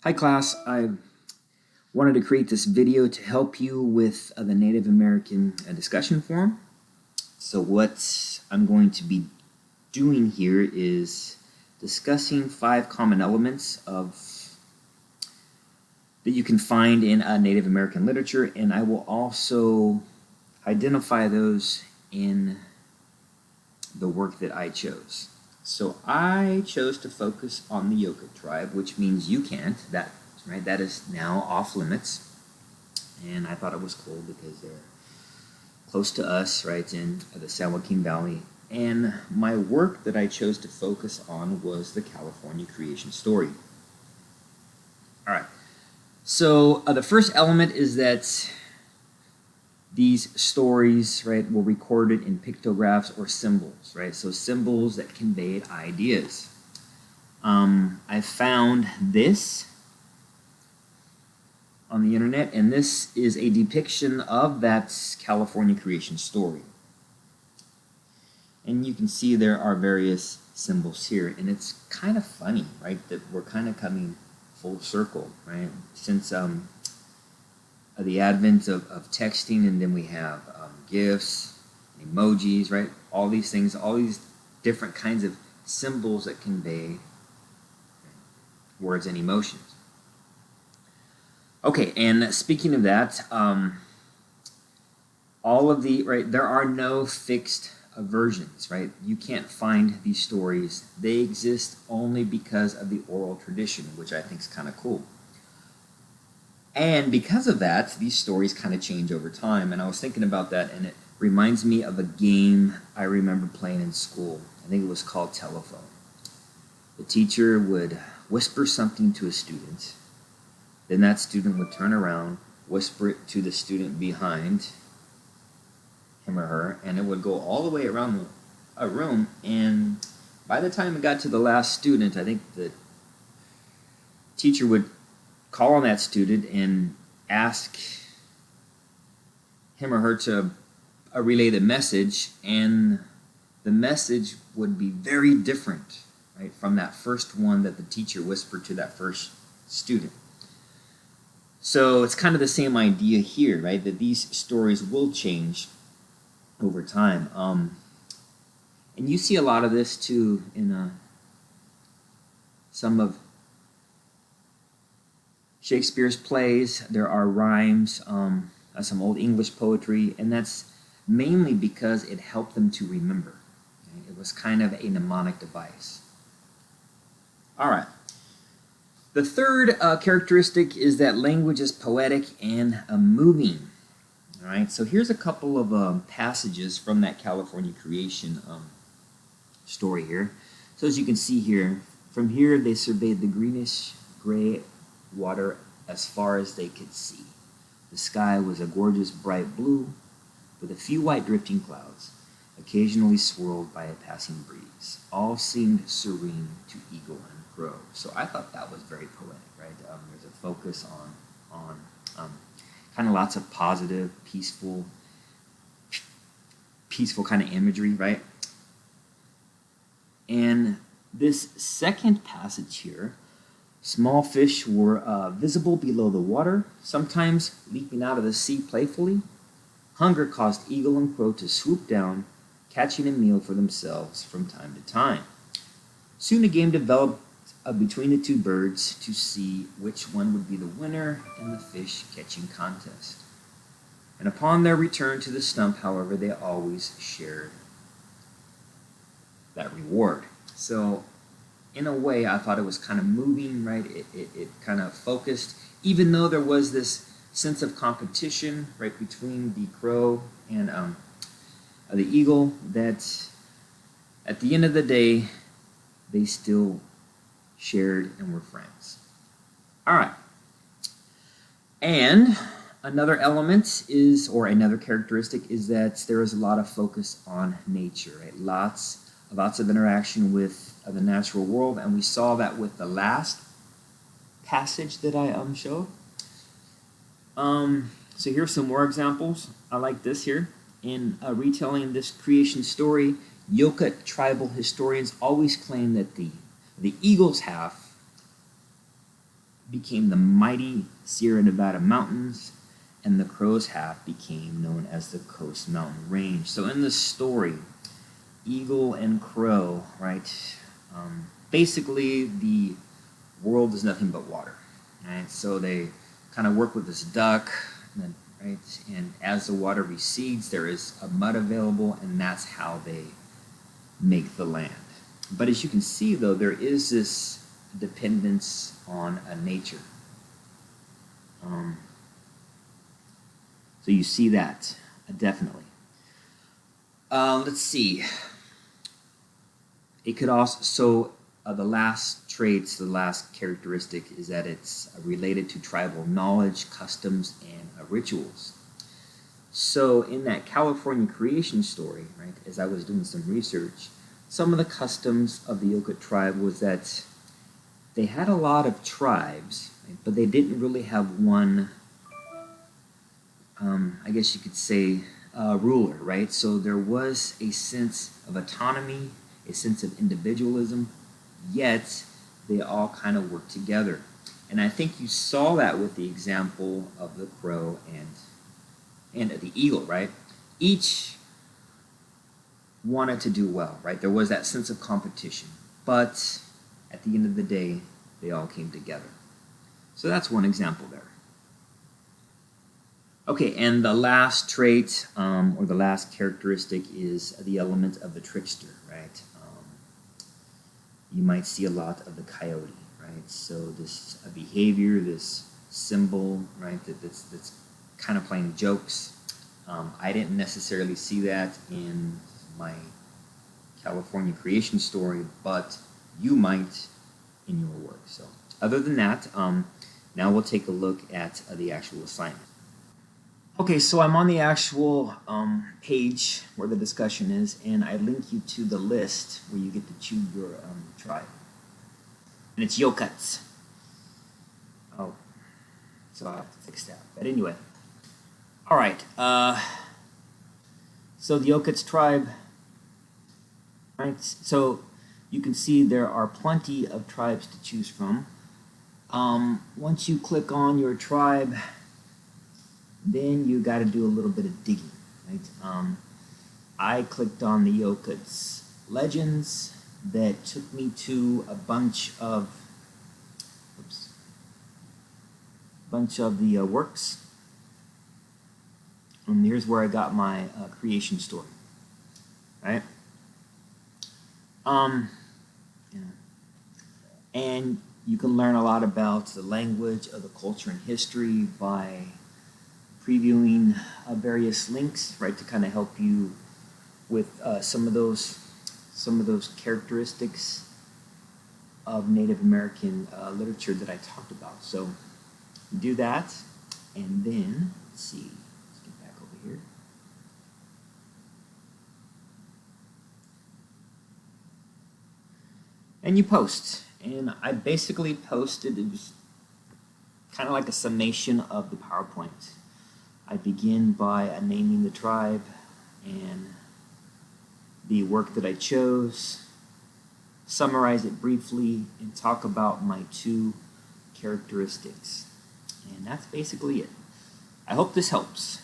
Hi class, I wanted to create this video to help you with the Native American discussion forum. So what I'm going to be doing here is discussing 5 common elements that you can find in Native American literature, and I will also identify those in the work that I chose. So I chose to focus on the Yokut tribe, which means you can't. That is now off limits. And I thought it was cool because they're close to us, right, in the San Joaquin Valley. And my work that I chose to focus on was the California creation story. All right. So the first element is that these stories, right, were recorded in pictographs or symbols, right? So symbols that conveyed ideas. I found this on the internet, and this is a depiction of that California creation story. And you can see there are various symbols here, and it's kind of funny, right, that we're kind of coming full circle, right? Since the advent of texting, and then we have GIFs, emojis, right? All these things, all these different kinds of symbols that convey words and emotions. Okay, and speaking of that, there are no fixed versions, right? You can't find these stories. They exist only because of the oral tradition, which I think is kind of cool. And because of that, these stories kind of change over time. And I was thinking about that, and it reminds me of a game I remember playing in school. I think it was called Telephone. The teacher would whisper something to a student. Then that student would turn around, whisper it to the student behind him or her, and it would go all the way around a room. And by the time it got to the last student, I think the teacher would call on that student and ask him or her to relay the message, and the message would be very different, right, from that first one that the teacher whispered to that first student. So it's kind of the same idea here, right, that these stories will change over time. And you see a lot of this too in some of Shakespeare's plays. There are rhymes, some old English poetry, and that's mainly because it helped them to remember. Okay? It was kind of a mnemonic device. All right. The third characteristic is that language is poetic and moving. All right. So here's a couple of passages from that California creation story here. So as you can see here, from here they surveyed the greenish gray water as far as they could see. The sky was a gorgeous bright blue with a few white drifting clouds, occasionally swirled by a passing breeze. All seemed serene to eagle and crow. So I thought that was very poetic, right? There's a focus on kind of lots of positive, peaceful kind of imagery, right? And this second passage here, small fish were visible below the water, sometimes leaping out of the sea playfully. Hunger caused eagle and crow to swoop down, catching a meal for themselves from time to time. Soon a game developed between the two birds to see which one would be the winner in the fish catching contest. And upon their return to the stump, however, they always shared that reward. So in a way, I thought it was kind of moving, right? It kind of focused, even though there was this sense of competition, right, between the crow and the eagle, that at the end of the day, they still shared and were friends. All right. And another element is, or another characteristic is that there is a lot of focus on nature, right? Lots of interaction with the natural world, and we saw that with the last passage that I showed. So here's some more examples. I like this here. In retelling this creation story, Yokut tribal historians always claim that the eagle's half became the mighty Sierra Nevada mountains, and the Crow's half became known as the Coast Mountain Range. So in this story, Eagle and Crow, right? Basically, the world is nothing but water, right? So they kind of work with this duck, right? And as the water recedes, there is a mud available, and that's how they make the land. But as you can see, though, there is this dependence on nature. So you see that, definitely. Let's see. It could also, so the last traits, the last characteristic is that it's related to tribal knowledge, customs, and rituals. So in that California creation story, right, as I was doing some research, some of the customs of the Yokut tribe was that they had a lot of tribes, right, but they didn't really have one, I guess you could say, ruler, right? So there was a sense of autonomy, a sense of individualism, yet they all kind of worked together. And I think you saw that with the example of the crow and the eagle, right? Each wanted to do well, right? There was that sense of competition, but at the end of the day, they all came together. So that's one example there. Okay, and the last trait, or the last characteristic, is the element of the trickster, right? You might see a lot of the coyote, right? So this behavior, this symbol, right, that's kind of playing jokes. I didn't necessarily see that in my California creation story, but you might in your work. So other than that, now we'll take a look at the actual assignment. Okay, so I'm on the actual page where the discussion is, and I link you to the list where you get to choose your tribe. And it's Yokuts. Oh, so I'll have to fix that. But anyway, all right. So the Yokuts tribe, right? So you can see there are plenty of tribes to choose from. Once you click on your tribe, then you got to do a little bit of digging, right? I clicked on the Yokuts legends that took me to a bunch of the works. And here's where I got my creation story, right? Yeah. And you can learn a lot about the language of the culture and history by previewing various links, right, to kind of help you with some of those characteristics of Native American literature that I talked about. So do that, and then let's see. Let's get back over here. And you post, and I basically posted. It was kind of like a summation of the PowerPoint. I begin by naming the tribe and the work that I chose, summarize it briefly, and talk about my two characteristics. And that's basically it. I hope this helps.